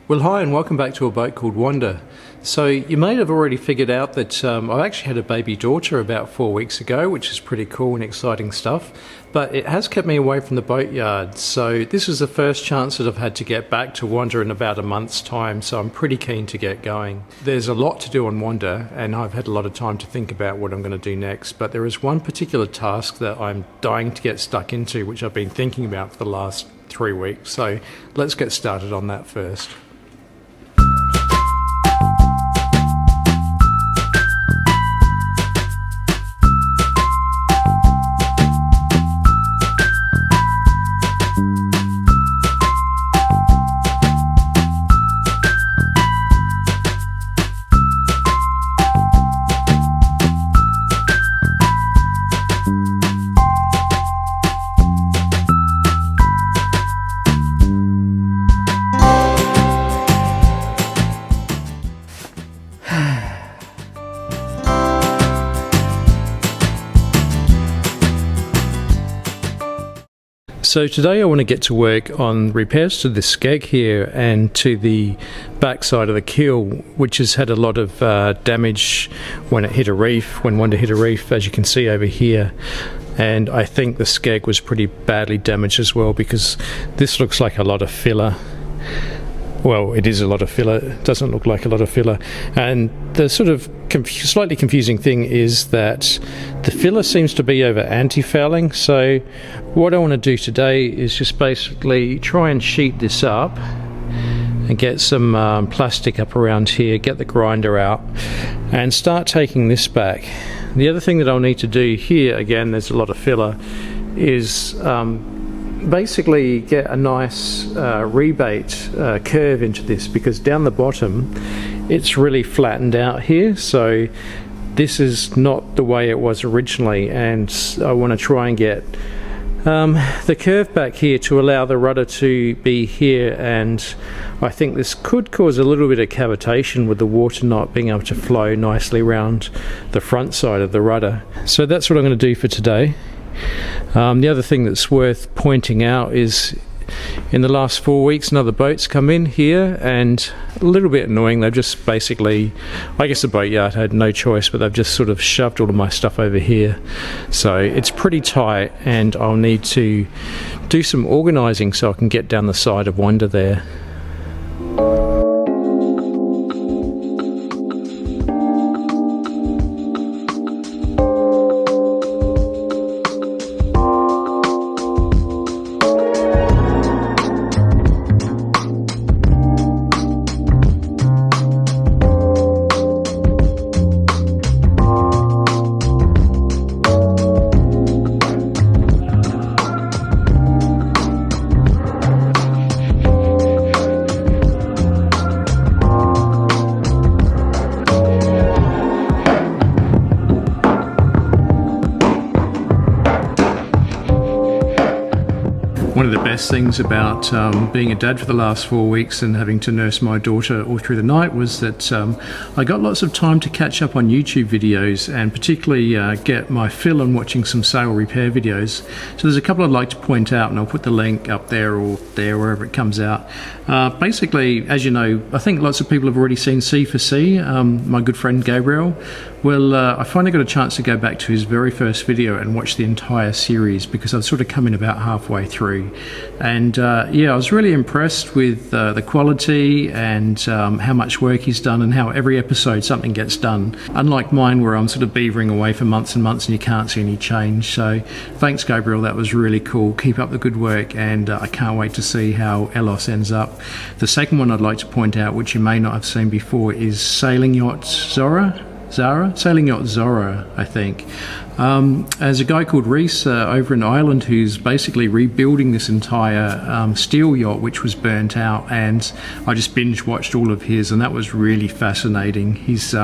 Well, hi and welcome back to a boat called Wanda. So you may have already figured out that I actually had a baby daughter about 4 weeks ago, which is pretty cool and exciting stuff, but it has kept me away from the boatyard. So this is the first chance that I've had to get back to Wanda in about a month's time, so I'm pretty keen to get going. There's a lot to do on Wanda and I've had a lot of time to think about what I'm going to do next, but there is one particular task that I'm dying to get stuck into, which I've been thinking about for the last 3 weeks. So let's get started on that first. So today I want to get to work on repairs to the Skeg here and to the backside of the Keel, which has had a lot of damage when it hit a reef, when Wanda hit a reef, as you can see over here. And I think the Skeg was pretty badly damaged as well, because this looks like a lot of filler. Well, it is a lot of filler. It doesn't look like a lot of filler. And the sort of slightly confusing thing is that the filler seems to be over anti-fouling. So what I want to do today is just basically try and sheet this up and get some plastic up around here, get the grinder out and start taking this back. The other thing that I'll need to do here, again, there's a lot of filler, is basically get a nice rebate curve into this, because down the bottom it's really flattened out here, so this is not the way it was originally, and I want to try and get the curve back here to allow the rudder to be here. And I think this could cause a little bit of cavitation with the water not being able to flow nicely around the front side of the rudder. So that's what I'm going to do for today. The other thing that's worth pointing out is in the last 4 weeks another boat's come in here, and a little bit annoying, they've just basically, I guess the boatyard had no choice, but they've just sort of shoved all of my stuff over here. So it's pretty tight and I'll need to do some organising so I can get down the side of Wanda there. One of the best things about being a dad for the last 4 weeks and having to nurse my daughter all through the night was that I got lots of time to catch up on YouTube videos, and particularly get my fill on watching some sail repair videos. So there's a couple I'd like to point out, and I'll put the link up there or there, wherever it comes out. Basically, as you know, I think lots of people have already seen C for Sea, my good friend Gabriel. Well, I finally got a chance to go back to his very first video and watch the entire series, because I've sort of come in about halfway through. And yeah, I was really impressed with the quality and how much work he's done, and how every episode something gets done. Unlike mine, where I'm sort of beavering away for months and months and you can't see any change. So thanks, Gabriel, that was really cool. Keep up the good work, and I can't wait to see how Elos ends up. The second one I'd like to point out, which you may not have seen before, is Sailing Yacht Sailing Yacht Zora, I think. There's a guy called Reese over in Ireland who's basically rebuilding this entire steel yacht which was burnt out, and I just binge watched all of his, and that was really fascinating. He's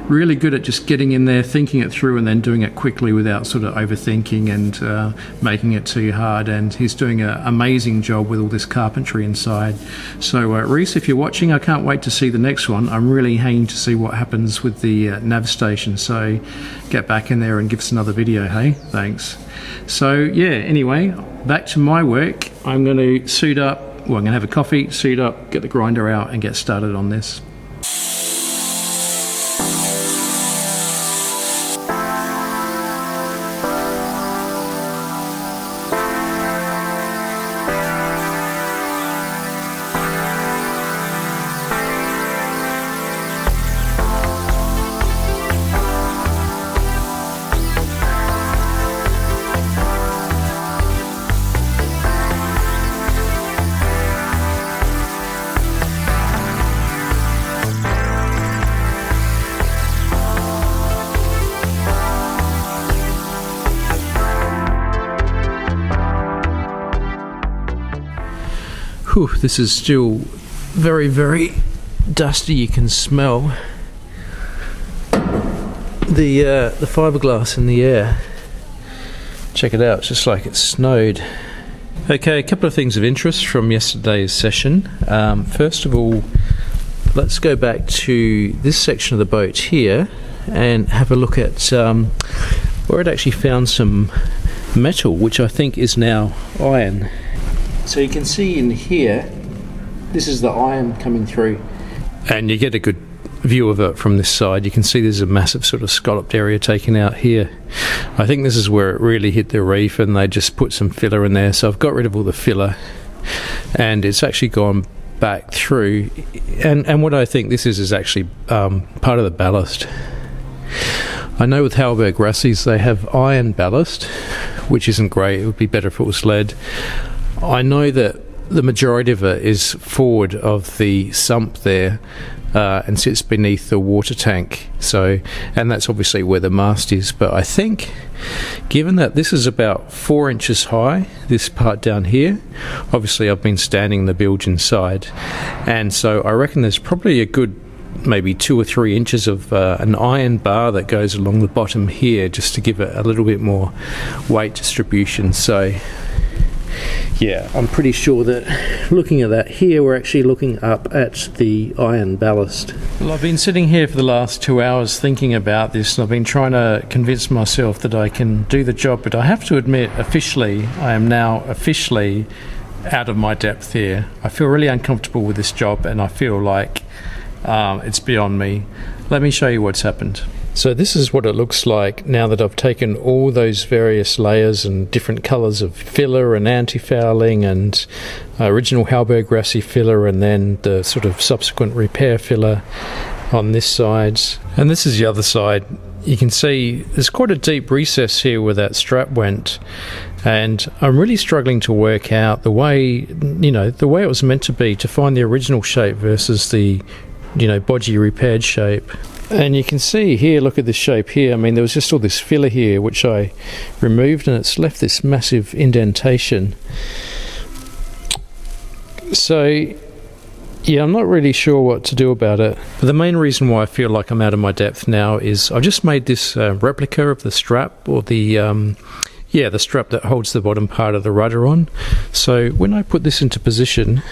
really good at just getting in there, thinking it through, and then doing it quickly without sort of overthinking and making it too hard, and he's doing an amazing job with all this carpentry inside. So Reese, if you're watching, I can't wait to see the next one. I'm really hanging to see what happens with the nav station, so get back in there and give us another video, hey? Thanks. So yeah, anyway, back to my work. I'm going to suit up, I'm going to have a coffee, suit up, get the grinder out and get started on this. Whew, this is still very, very dusty. You can smell the fiberglass in the air. Check it out, it's just like it snowed. Okay, a couple of things of interest from yesterday's session. First of all, let's go back to this section of the boat here and have a look at where it actually found some metal, which I think is now iron. So you can see in here, this is the iron coming through. And you get a good view of it from this side. You can see there's a massive sort of scalloped area taken out here. I think this is where it really hit the reef and they just put some filler in there. So I've got rid of all the filler and it's actually gone back through. And what I think this is actually part of the ballast. I know with Hallberg-Rassys they have iron ballast, which isn't great. It would be better if it was lead. I know that the majority of it is forward of the sump there and sits beneath the water tank. So, and that's obviously where the mast is. But I think, given that this is about 4 inches high, this part down here, obviously I've been standing the bilge inside, and so I reckon there's probably a good maybe 2 or 3 inches of an iron bar that goes along the bottom here, just to give it a little bit more weight distribution. So yeah, I'm pretty sure that looking at that here, we're actually looking up at the iron ballast. Well, I've been sitting here for the last 2 hours thinking about this, and I've been trying to convince myself that I can do the job, but I have to admit, officially, I am now officially out of my depth here. I feel really uncomfortable with this job, and I feel like it's beyond me. Let me show you what's happened. So this is what it looks like now that I've taken all those various layers and different colours of filler and anti-fouling and original Hallberg-Rassy filler, and then the sort of subsequent repair filler on this side. And this is the other side. You can see there's quite a deep recess here where that strap went, and I'm really struggling to work out the way, the way it was meant to be, to find the original shape versus the, bodgy repaired shape. And you can see here, look at this shape here. I mean, there was just all this filler here which I removed, and it's left this massive indentation. So yeah, I'm not really sure what to do about it. But the main reason why I feel like I'm out of my depth now is I've just made this replica of the strap, or the the strap that holds the bottom part of the rudder on. So when I put this into position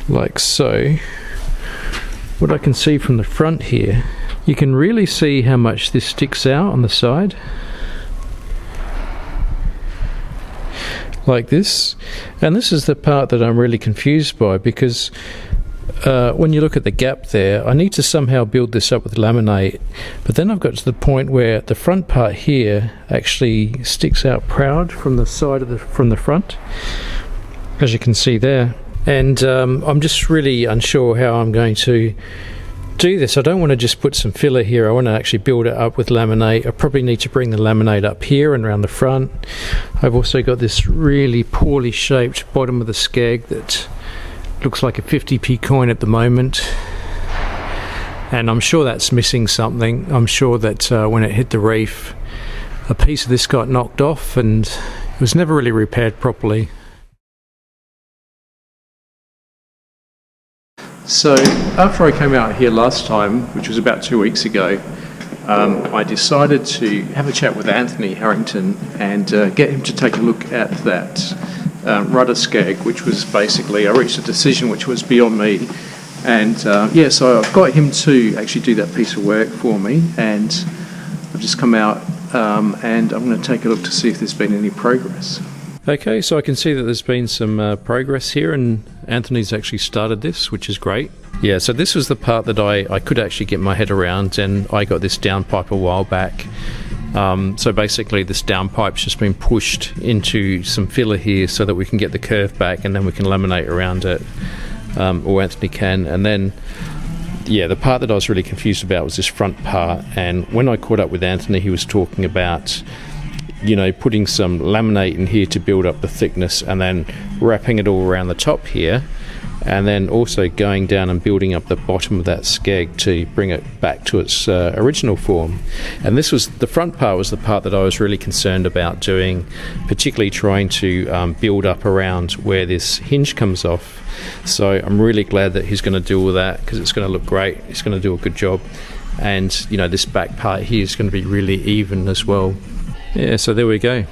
like so, what I can see from the front here, you can really see how much this sticks out on the side like this. And this is the part that I'm really confused by, because when you look at the gap there, I need to somehow build this up with laminate, but then I've got to the point where the front part here actually sticks out proud from the side of from the front, as you can see there. And I'm just really unsure how I'm going to do this. I don't want to just put some filler here. I want to actually build it up with laminate. I probably need to bring the laminate up here and around the front. I've also got this really poorly shaped bottom of the Skeg that looks like a 50p coin at the moment, and I'm sure that's missing something. I'm sure that when it hit the reef, a piece of this got knocked off and it was never really repaired properly. So after I came out here last time, which was about 2 weeks ago, I decided to have a chat with Anthony Harrington and get him to take a look at that Rudder Skeg, which was basically, I reached a decision which was beyond me. And so I've got him to actually do that piece of work for me, and I've just come out and I'm going to take a look to see if there's been any progress. Okay, so I can see that there's been some progress here, and Anthony's actually started this, which is great. Yeah, so this was the part that I could actually get my head around, and I got this downpipe a while back. So basically this downpipe's just been pushed into some filler here so that we can get the curve back, and then we can laminate around it, or Anthony can. And then, yeah, the part that I was really confused about was this front part, and when I caught up with Anthony, he was talking about, you know, putting some laminate in here to build up the thickness, and then wrapping it all around the top here, and then also going down and building up the bottom of that skeg to bring it back to its original form. And this was the front part, was the part that I was really concerned about doing, particularly trying to build up around where this hinge comes off. So I'm really glad that he's going to do all that, because it's going to look great. He's going to do a good job, and you know, this back part here is going to be really even as well. Yeah, so there we go.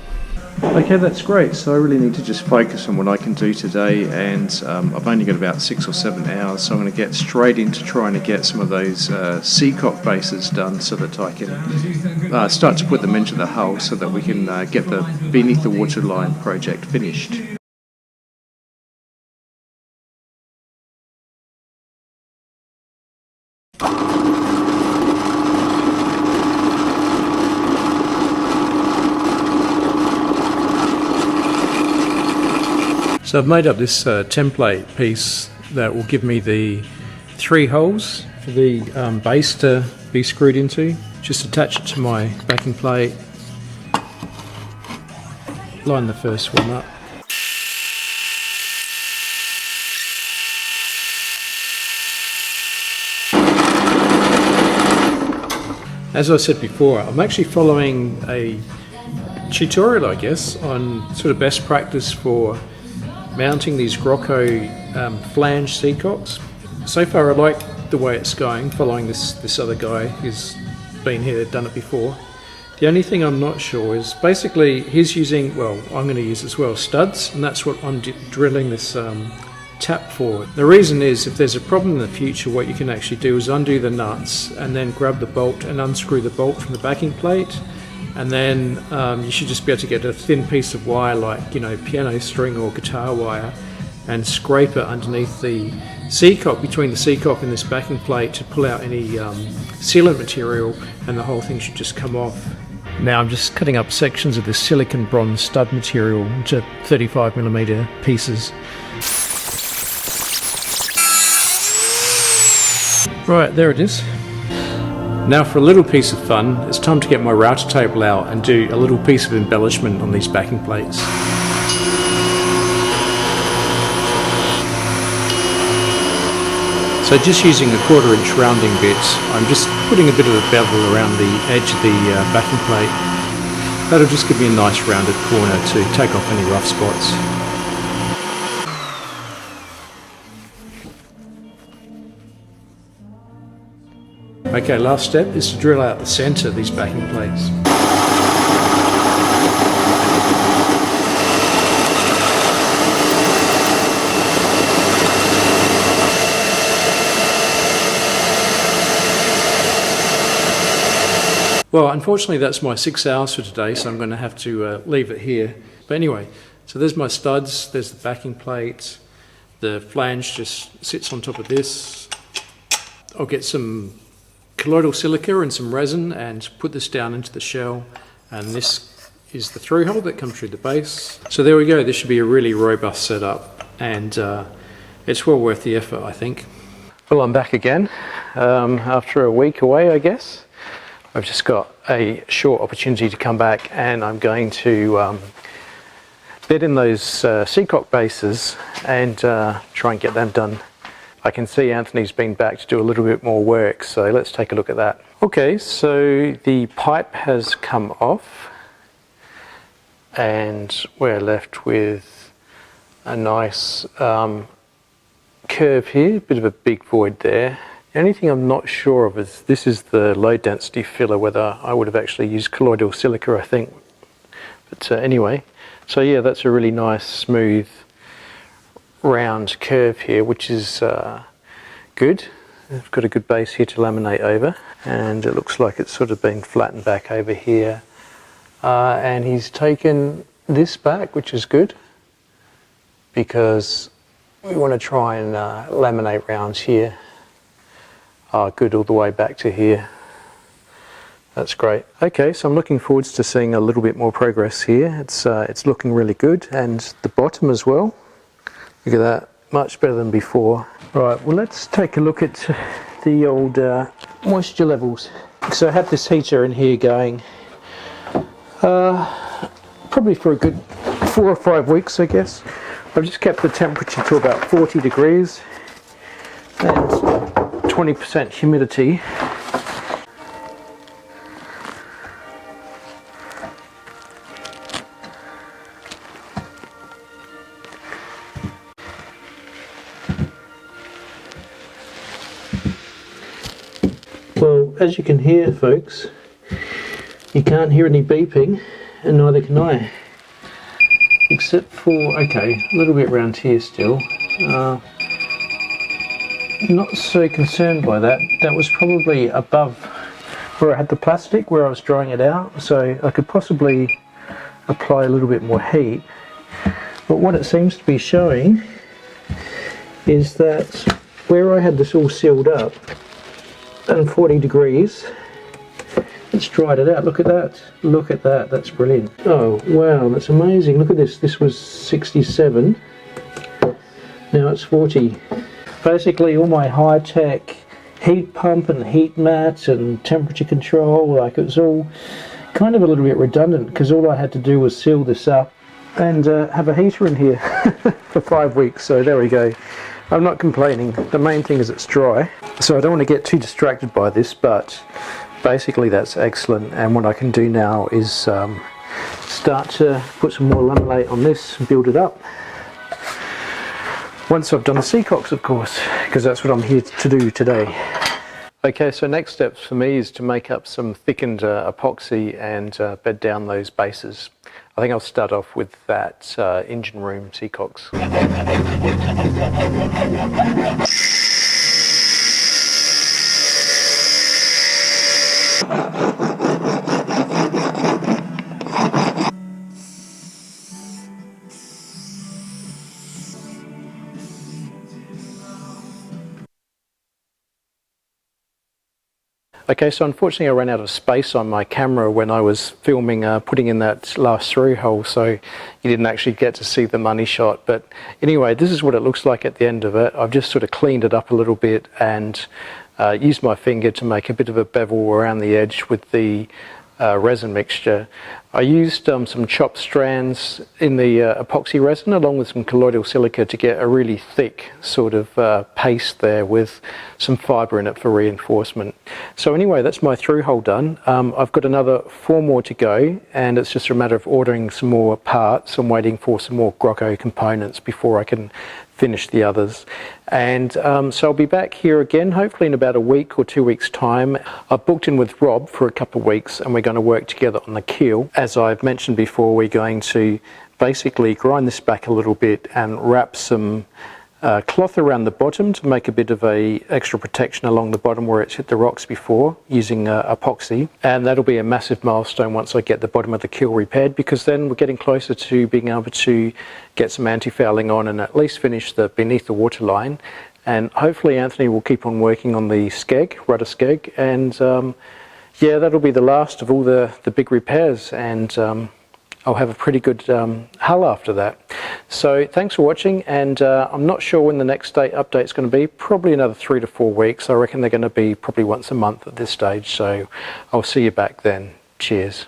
Okay, that's great. So I really need to just focus on what I can do today, and I've only got about 6 or 7 hours, so I'm going to get straight into trying to get some of those seacock bases done, so that I can start to put them into the hull, so that we can get the beneath the waterline project finished. So I've made up this template piece that will give me the 3 holes for the base to be screwed into. Just attach it to my backing plate, line the first one up. As I said before, I'm actually following a tutorial, I guess, on sort of best practice for mounting these Grocco flange seacocks. So far I like the way it's going, following this other guy who's been here, done it before. The only thing I'm not sure is, basically he's using, well, I'm going to use as well, studs, and that's what I'm drilling this tap for. The reason is, if there's a problem in the future, what you can actually do is undo the nuts and then grab the bolt and unscrew the bolt from the backing plate, and then you should just be able to get a thin piece of wire, like, you know, piano string or guitar wire, and scrape it underneath the seacock, between the seacock and this backing plate, to pull out any sealant material, and the whole thing should just come off. Now I'm just cutting up sections of this silicon bronze stud material into 35mm pieces. Right, there it is. Now for a little piece of fun, it's time to get my router table out and do a little piece of embellishment on these backing plates. So just using a 1/4 inch rounding bit, I'm just putting a bit of a bevel around the edge of the backing plate. That'll just give me a nice rounded corner to take off any rough spots. Okay, last step is to drill out the centre of these backing plates. Well, unfortunately that's my 6 hours for today, so I'm going to have to leave it here. But anyway, so there's my studs, there's the backing plate, the flange just sits on top of this. I'll get some colloidal silica and some resin and put this down into the shell, and this is the through hole that comes through the base. So there we go, this should be a really robust setup, and it's well worth the effort, I think. Well, I'm back again after a week away, I guess. I've just got a short opportunity to come back, and I'm going to bed in those seacock bases and try and get them done. I can see Anthony's been back to do a little bit more work, so let's take a look at that. Okay, so the pipe has come off, and we're left with a nice curve here, a bit of a big void there. The only thing I'm not sure of is, this is the low density filler, whether I would have actually used colloidal silica, I think. But anyway, so yeah, that's a really nice smooth round curve here, which is good. I've got a good base here to laminate over, and it looks like it's sort of been flattened back over here. And he's taken this back, which is good because we want to try and laminate rounds here. Good, all the way back to here. That's great. Okay, so I'm looking forward to seeing a little bit more progress here. It's looking really good, and the bottom as well. Look at that, much better than before. Right, well, let's take a look at the old moisture levels. So I have this heater in here going probably for a good 4 or 5 weeks, I guess. I've just kept the temperature to about 40 degrees and 20% humidity. Well, as you can hear, folks, you can't hear any beeping, and neither can I. Except for, okay, a little bit around here still. Not so concerned by that. That was probably above where I had the plastic, where I was drying it out, so I could possibly apply a little bit more heat. But what it seems to be showing is that where I had this all sealed up and 40 degrees, it's dried it out. Look at that. Look at that. That's brilliant. Oh, wow, that's amazing. Look at this. This was 67. Now it's 40. Basically, all my high-tech heat pump and heat mat and temperature control, like, it was all kind of a little bit redundant because all I had to do was seal this up and have a heater in here for 5 weeks. So there we go. I'm not complaining. The main thing is it's dry. So I don't want to get too distracted by this, but basically that's excellent. And what I can do now is start to put some more laminate on this and build it up. Once I've done the seacocks, of course, because that's what I'm here to do today. Okay, so next steps for me is to make up some thickened epoxy and bed down those bases. I think I'll start off with that engine room seacocks. Okay, so unfortunately I ran out of space on my camera when I was filming putting in that last through hole, so you didn't actually get to see the money shot. But anyway, this is what it looks like at the end of it. I've just sort of cleaned it up a little bit and used my finger to make a bit of a bevel around the edge with the resin mixture. I used some chopped strands in the epoxy resin along with some colloidal silica to get a really thick sort of paste there with some fibre in it for reinforcement. So anyway, that's my through hole done. I've got another 4 more to go, and it's just a matter of ordering some more parts. I'm waiting for some more Grocco components before I can finish the others. And so I'll be back here again hopefully in about a week or 2 weeks time. I've booked in with Rob for a couple of weeks and we're going to work together on the keel. As I've mentioned before, we're going to basically grind this back a little bit and wrap some cloth around the bottom to make a bit of a extra protection along the bottom where it's hit the rocks before, using epoxy. And that'll be a massive milestone once I get the bottom of the keel repaired, because then we're getting closer to being able to get some anti-fouling on and at least finish the beneath the waterline. And hopefully Anthony will keep on working on the Skeg, Rudder Skeg, and yeah, that'll be the last of all the big repairs, and I'll have a pretty good hull after that. So thanks for watching, and I'm not sure when the next update is going to be. Probably another 3 to 4 weeks. I reckon they're going to be probably once a month at this stage, so I'll see you back then. Cheers.